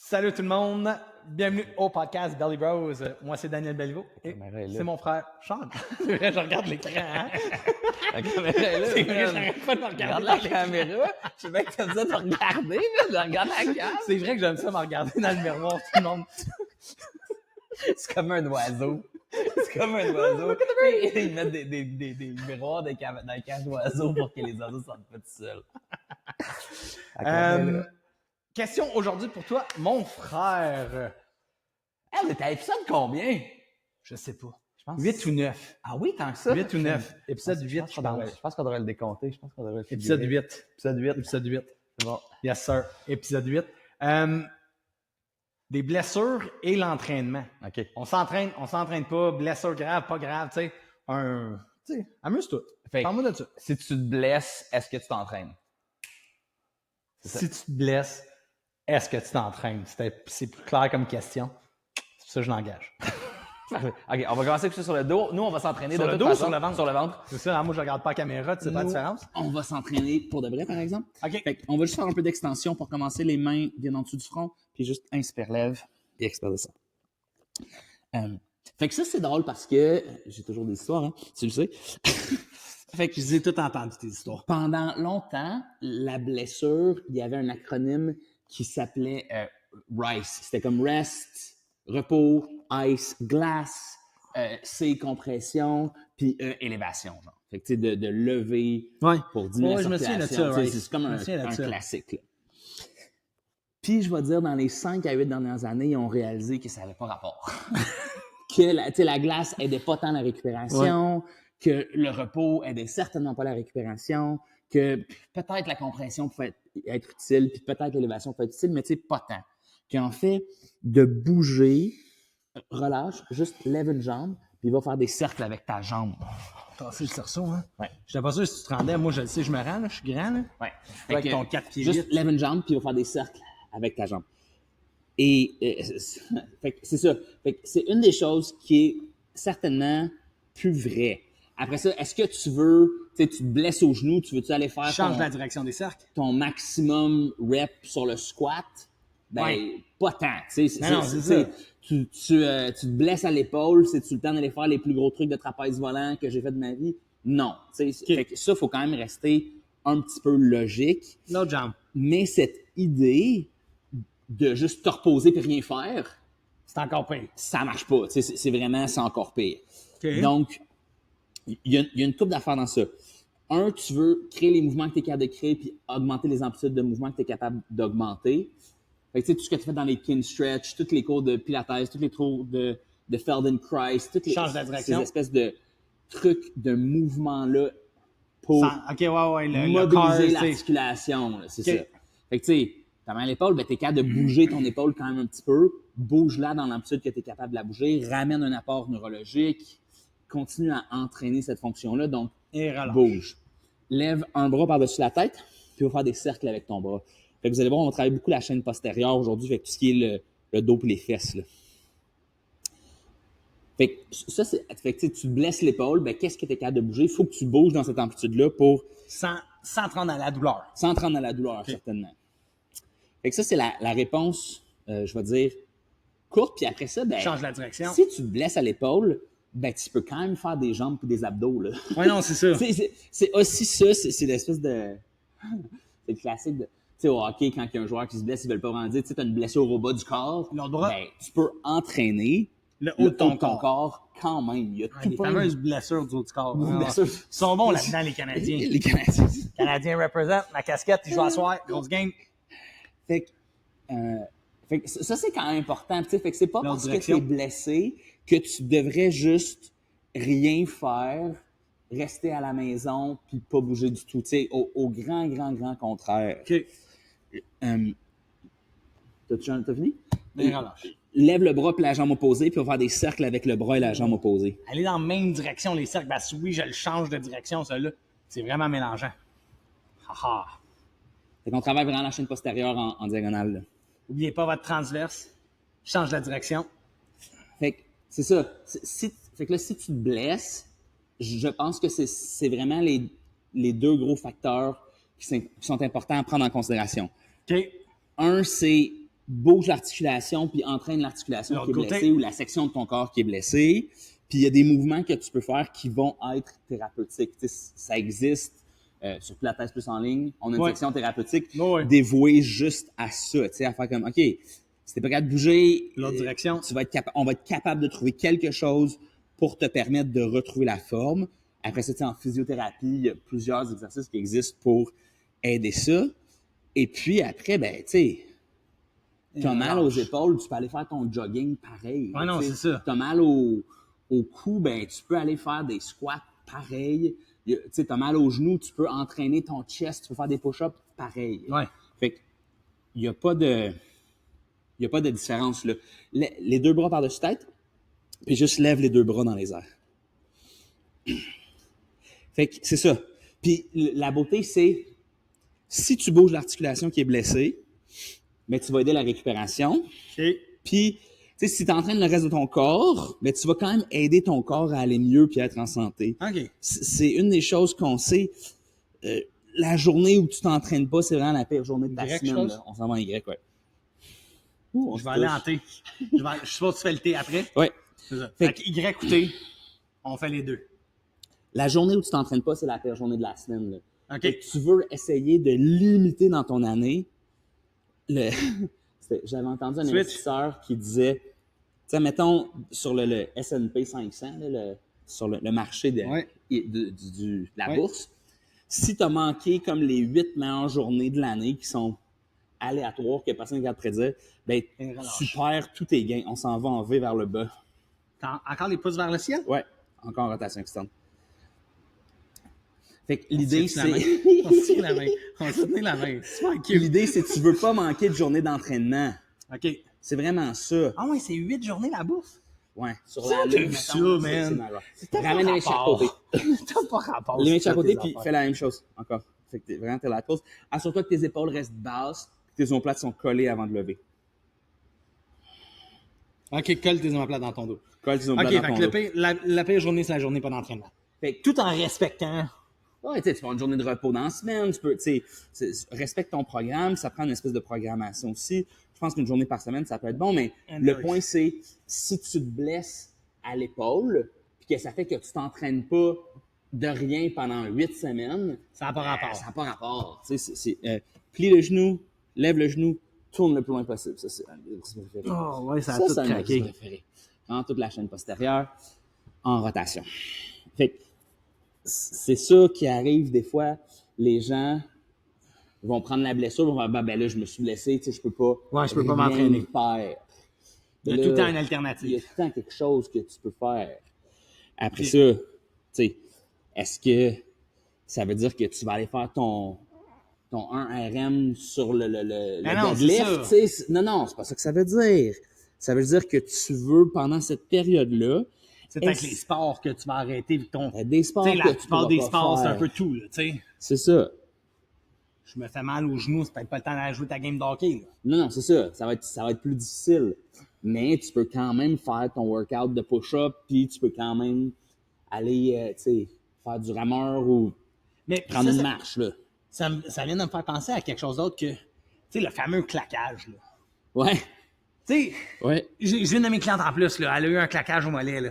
Salut tout le monde, bienvenue au podcast Belly Bros. Moi c'est Daniel Belliveau et c'est mon frère Sean. C'est vrai, je regarde l'écran. Hein? La caméra est là. C'est vrai, j'arrête pas de me regarder. Regarde la caméra. Je sais bien que t'aimes ça de regarder, mais regarde la cam. C'est vrai que j'aime ça me regarder dans le miroir, tout le monde. C'est comme un oiseau. C'est comme un oiseau. Ils mettent des miroirs dans les cages d'oiseaux pour que les oiseaux ne sortent pas tout seuls. Question aujourd'hui pour toi, mon frère. On était à l'épisode combien? Je sais pas. Je pense 8 ou 9. Ah oui, tant que ça? 8 ou 9. Épisode 8, je pense. Je pense qu'on devrait le décompter. Épisode 8. Épisode 8. Épisode 8. C'est bon. Yes, sir. Épisode 8. Des blessures et l'entraînement. OK. On s'entraîne pas, blessure grave, pas grave, tu sais. Amuse-toi. Parle-moi de ça. Si tu te blesses, est-ce que tu t'entraînes? Si tu te blesses, est-ce que tu t'entraînes? C'est plus clair comme question. C'est pour ça que je l'engage. OK, on va commencer avec ça sur le dos. Nous, on va s'entraîner Sur de le toute dos ou façon. sur le ventre? Sur le ventre. C'est ça, hein, moi je regarde pas la caméra, tu sais pas la différence? On va s'entraîner pour de vrai, par exemple. OK. Fait on va juste faire un peu d'extension pour commencer. Les mains viennent en dessous du front, puis juste inspire, lève, et expire de ça. Fait que ça, c'est drôle parce que j'ai toujours des histoires, hein, tu le sais. Fait que je les ai toutes entendues, tes histoires. Pendant longtemps, la blessure, il y avait un acronyme qui s'appelait RICE. C'était comme rest, repos, ice, glace, C, compression, puis E, élévation. Genre. Fait que tu sais, de lever pour diminuer la je me souviens de ça, circulation. C'est comme un classique. Là. Puis, je vais dire, dans les 5 à 8 dernières années, ils ont réalisé que ça n'avait pas rapport. Que la glace aidait pas tant la récupération, que le repos aidait certainement pas la récupération, que peut-être la compression pouvait être utile, puis peut-être l'élévation pouvait être utile, mais tu sais, pas tant. Qu'en fait, de bouger, relâche, juste lève une jambe, puis va faire des cercles avec ta jambe. Tasser le cerceau, hein? Ouais. Je n'étais pas sûr si tu te rendais. Moi, je le sais, je me rends, là. Je suis grand, là. Ouais. Avec ton 4 pieds juste 8. lève une jambe, puis va faire des cercles avec ta jambe. Et fait que c'est ça. Fait que c'est une des choses qui est certainement plus vraie. Après ça, est-ce que tu veux, tu sais, tu te blesses au genou, tu veux-tu aller faire Change la direction des cercles. ton maximum rep sur le squat? Ben, pas tant. Tu sais, Non, c'est ça. Tu te blesses à l'épaule, c'est-tu le temps d'aller faire les plus gros trucs de trapèze volant que j'ai fait de ma vie? Non. Tu sais, fait que ça, faut quand même rester un petit peu logique. L'autre jambe. Mais cette idée de juste te reposer et rien faire, C'est encore pire. ça marche pas. Tu sais, c'est encore pire. OK. Donc, il y a une couple d'affaires dans ça. Un, tu veux créer les mouvements que tu es capable de créer puis augmenter les amplitudes de mouvements que tu es capable d'augmenter. Fait que, tu sais, tout ce que tu fais dans les kin stretch, tous les cours de pilates, tous les cours de Feldenkrais, toutes les, Change la direction. ces espèces de trucs, de mouvements-là pour OK, le mobiliser corps, c'est... l'articulation. là, c'est OK. ça. Fait que, tu sais, ta main à l'épaule, ben, tu es capable de bouger ton épaule quand même un petit peu. Bouge-la dans l'amplitude que tu es capable de la bouger. Ramène un apport neurologique. Continue à entraîner cette fonction-là. Donc, Et relâche. bouge. Lève un bras par-dessus la tête, puis va faire des cercles avec ton bras. Fait que vous allez voir, on travaille beaucoup la chaîne postérieure aujourd'hui, fait que tout ce qui est le dos et les fesses. Là. Fait que ça, fait que tu te blesses l'épaule, ben qu'est-ce que tu es capable de bouger? Il faut que tu bouges dans cette amplitude-là pour... Sans te rendre à la douleur. Sans te rendre à la douleur, certainement. Fait que ça, c'est la réponse, je vais dire, courte. Puis après ça, ben, Change la direction. si tu te blesses à l'épaule, ben tu peux quand même faire des jambes et des abdos. Là. Oui, non, c'est ça. C'est aussi ça, c'est l'espèce de... C'est le classique de... Tu sais, au hockey, quand il y a un joueur qui se blesse, ils veulent pas vraiment dire, tu sais, t'as une blessure au bas du corps. L'autre bras. Ben, tu peux entraîner Le haut de ton ton corps. corps quand même. Il y a tout Les plein fameuses blessures du haut du corps. de Ah, blessures. Ils sont bons là-dedans, les Canadiens. Les Canadiens. Canadiens represent. Ma casquette, ils jouent à soir. Grosse game. Fait que ça, c'est quand même important. Tu sais, fait que c'est pas L'autre parce que direction. tu es blessé que tu devrais juste rien faire, rester à la maison puis pas bouger du tout. Tu sais, au grand contraire. OK. T'as fini? Ben, relâche. Lève le bras puis la jambe opposée, puis on va faire des cercles avec le bras et la jambe opposée. Aller dans la même direction, les cercles. Parce que oui, je le change de direction, celui-là. C'est vraiment mélangeant. Haha. Fait qu'on travaille vraiment la chaîne postérieure en diagonale. Là. N'oubliez pas votre transverse. Change la direction. Fait que c'est ça. Fait que là, si tu te blesses, je pense que c'est vraiment les deux gros facteurs qui sont importants à prendre en considération. OK. Un, c'est bouge l'articulation puis entraîne l'articulation L'autre qui est côté. blessée ou la section de ton corps qui est blessée. Puis il y a des mouvements que tu peux faire qui vont être thérapeutiques. Tu sais, ça existe sur Pilates plus en ligne. On a une Ouais. section thérapeutique Ouais. dévouée juste à ça, tu sais, à faire comme, OK, si t'es pas capable de bouger, L'autre direction. on va être capable de trouver quelque chose pour te permettre de retrouver la forme. Après ça, tu sais, en physiothérapie, il y a plusieurs exercices qui existent pour aider ça. Et puis après, ben, tu sais, t'as mal aux épaules, tu peux aller faire ton jogging pareil. Ouais, non, tu sais. c'est ça. T'as mal au cou, ben, tu peux aller faire des squats pareil. Tu sais, t'as mal aux genoux, tu peux entraîner ton chest, tu peux faire des push-ups pareil. Ouais. Fait que, il n'y a pas de différence, là. Les deux bras par-dessus tête, puis juste lève les deux bras dans les airs. Fait que, c'est ça. Puis, la beauté, c'est, si tu bouges l'articulation qui est blessée, mais tu vas aider la récupération. OK. Puis, tu sais, si tu entraînes le reste de ton corps, mais tu vas quand même aider ton corps à aller mieux puis à être en santé. OK. C'est une des choses qu'on sait. La journée où tu t'entraînes pas, c'est vraiment la pire journée de ta Y semaine. chose? Là. On s'en va en Y, ouais. Ouh, on Je se vais aller touche. en T. Je suppose que tu fais le T après. Ouais. C'est ça. Fait Fait que Y ou T, on fait les deux. La journée où tu t'entraînes pas, c'est la pire journée de la semaine. Là. OK. Fait que tu veux essayer de limiter dans ton année. J'avais entendu un Switch. investisseur qui disait, tu sais, mettons, sur le S&P 500, là, sur le marché de Ouais. la Ouais. bourse, si tu as manqué comme les 8 meilleures journées de l'année qui sont aléatoires, que personne ne regarde prédire, ben, Et relâche. tu perds tous tes gains. On s'en va en V vers le bas. Encore les pouces vers le ciel? Ouais, encore en rotation externe. Fait que l'idée, On se tient c'est... On se tient la main. On se tient la main. Super cute. L'idée, c'est que tu veux pas manquer de journée d'entraînement. OK. C'est vraiment ça. Ah ouais, c'est 8 journées la bouffe. Ouais. Sur Ça, l'année, t'as vu mettons, ça, c'est- man. c'est malade. T'as pas Ramène les mains de chaque rapport. côté. T'as pas rapport. Les mains de chaque sur côté, tes puis affaires. fais la même chose encore. Fait que vraiment, t'es la pause. Assure-toi que tes épaules restent basses, que tes omoplates sont collées avant de lever. OK, colle tes omoplates dans ton dos. Colle tes OK, omoplates fait dans ton que le dos. pire- la pire journée, c'est la journée pas d'entraînement. Fait que tout en respectant. Ouais, tu sais, tu fais une journée de repos dans la semaine, tu peux, tu sais, respecte ton programme, ça prend une espèce de programmation aussi. Je pense qu'une journée par semaine, ça peut être bon, mais le point, c'est si tu te blesses à l'épaule, puis que ça fait que tu t'entraînes pas de rien pendant 8 semaines, Ça n'a pas rapport. ça n'a pas rapport. Tu sais, plie le genou, lève le genou, tourne le plus loin possible. Ça, c'est un de mes exercices préférés. Oh, ouais, ça a Ça, tout c'est un de mes craqué. exercices préférés. Dans toute la chaîne postérieure, en rotation. Fait que c'est ça qui arrive des fois. Les gens vont prendre la blessure, vont dire, ben là, je me suis blessé, tu sais, je peux pas. Ouais, je peux pas rien m'entraîner. faire. Il y a Là, tout le temps une il y a alternative. tout le temps quelque chose que tu peux faire. Après ça, tu sais, est-ce que ça veut dire que tu vas aller faire ton 1RM sur le Ben non, c'est deadlift? ça. Tu sais? Non, c'est pas ça que ça veut dire. Ça veut dire que tu veux, pendant cette période-là, C'est avec les sports que tu vas arrêter vu que ton. des sports Tu sais, que la tu plupart pourras des pas sports, c'est faire. un peu tout, là, tu sais. C'est ça. Je me fais mal aux genoux, c'est peut-être pas le temps d'aller jouer ta game d'hockey, là. Non, c'est ça. Ça va être plus difficile. Mais tu peux quand même faire ton workout de push-up, puis tu peux quand même aller, tu sais, faire du rameur ou Mais prendre ça, une marche, là. ça vient de me faire penser à quelque chose d'autre que, tu sais, le fameux claquage, là. Ouais. Tu sais, Ouais. j'ai une de mes clientes en plus, là, elle a eu un claquage au mollet, là.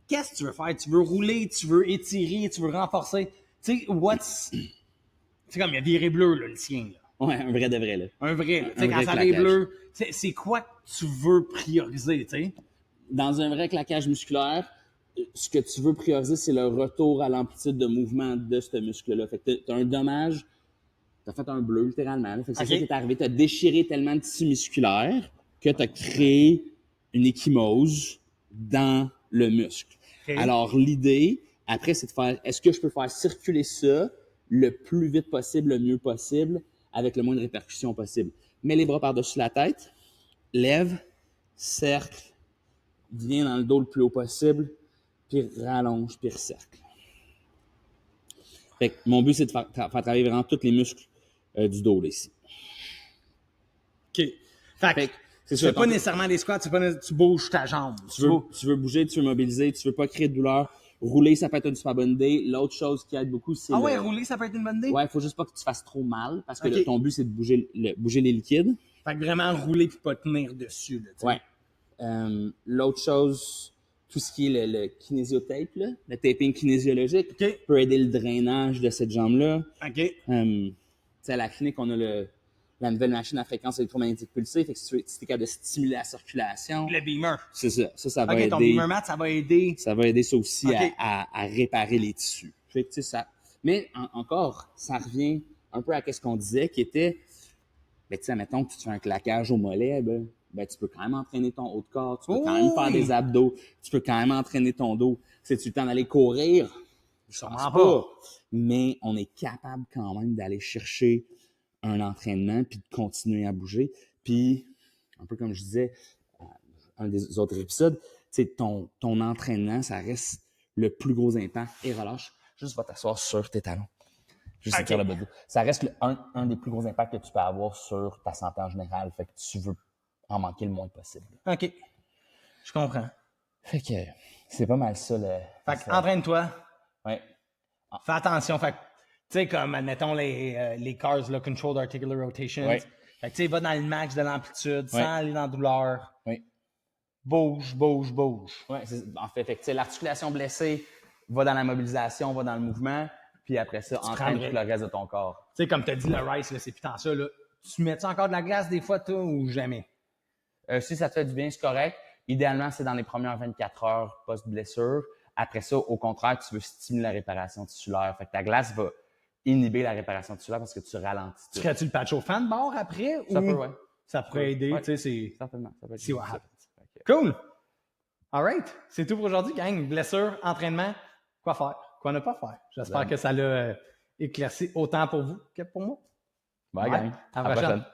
Qu'est-ce que tu veux faire? Tu veux rouler, tu veux étirer, tu veux renforcer. Tu sais, c'est comme, il y a viré bleu, là, le sien, là. Ouais, un vrai de vrai, là. Un vrai, là. Tu sais, Un quand vrai ça vire claquage. bleu, c'est quoi que tu veux prioriser, tu sais? Dans un vrai claquage musculaire, ce que tu veux prioriser, c'est le retour à l'amplitude de mouvement de ce muscle-là. Fait que t'as un dommage, t'as fait un bleu, littéralement. Là. Fait que c'est Ok. ça qui est arrivé. T'as déchiré tellement de tissu musculaire que t'as créé une ecchymose dans le muscle. Ok. Alors, l'idée, après, c'est de faire, est-ce que je peux faire circuler ça le plus vite possible, le mieux possible, avec le moins de répercussions possible. Mets les bras par-dessus la tête, lève, cercle, viens dans le dos le plus haut possible, puis rallonge, puis recercle. Fait que mon but, c'est de faire travailler vraiment tous les muscles du dos, là, ici. OK. Fait Fait que que, c'est tu ça. fais pas nécessairement des squats, tu bouges ta jambe. Tu veux bouger, tu veux mobiliser, tu veux pas créer de douleur. Rouler, ça peut être une super bonne idée. L'autre chose qui aide beaucoup, c'est Ah ouais, rouler, ça peut être une bonne idée? Ouais, il faut juste pas que tu fasses trop mal, parce que Ok. ton but, c'est de bouger les liquides. Fait que vraiment rouler puis pas tenir dessus. Là, tu sais. Ouais. L'autre chose, tout ce qui est le kinésiotape, là, le taping kinésiologique, OK. peut aider le drainage de cette jambe-là. OK. Tu sais, à la clinique, on a la nouvelle machine à fréquence électromagnétique pulsée. Fait que si tu es capable de stimuler la circulation, Le beamer. c'est ça. Ça va OK, aider. ton beamer mat, ça va aider. Ça va aider ça aussi OK. à réparer les tissus. Fait que, tu sais, ça... Mais encore, ça revient un peu à ce qu'on disait, qui était, ben, tu sais, mettons que tu te fais un claquage au mollet, ben, tu peux quand même entraîner ton haut de corps, tu peux quand même faire des abdos, tu peux quand même entraîner ton dos. C'est-tu le temps d'aller courir? Je pense Sûrement pas. Mais on est capable quand même d'aller chercher un entraînement puis de continuer à bouger. Puis, un peu comme je disais, un des autres épisodes, tu sais, ton entraînement, ça reste le plus gros impact. Et relâche, juste va t'asseoir sur tes talons. Juste étire le bas de dos. Ça reste un des plus gros impacts que tu peux avoir sur ta santé en général. Fait que tu veux en manquer le moins possible. OK. Je comprends. Fait que c'est pas mal ça. Fait que entraîne-toi. Ouais. Fais attention. Fait que, tu sais, comme, admettons, les CARS, là, Controlled Articular Rotations. Ouais. Fait que, tu sais, va dans le max de l'amplitude, sans aller dans la douleur. Oui. Bouge, bouge, bouge. Ouais, en fait, tu sais, l'articulation blessée va dans la mobilisation, va dans le mouvement, puis après ça, entraîne tout le reste de ton corps. Tu sais, comme tu as dit, le Rice, là, c'est putain ça. Là. Tu mets-tu encore de la glace des fois, toi, ou jamais? Si ça te fait du bien, c'est correct. Idéalement, c'est dans les premières 24 heures post-blessure. Après ça, au contraire, tu veux stimuler la réparation tissulaire. Fait que ta glace va inhiber la réparation tissulaire parce que tu ralentis tout. Tu ferais-tu le patch au fan de bord après? Ça ou peut, ouais. Ça pourrait aider, Ouais. tu sais, c'est... Certainement. Ça peut être See what ça. happens. Cool! All right. C'est tout pour aujourd'hui, gang. Blessure, entraînement, quoi faire, quoi ne pas faire. J'espère que ça l'a éclairci autant pour vous que pour moi. Bye, Ouais. gang. À la prochaine.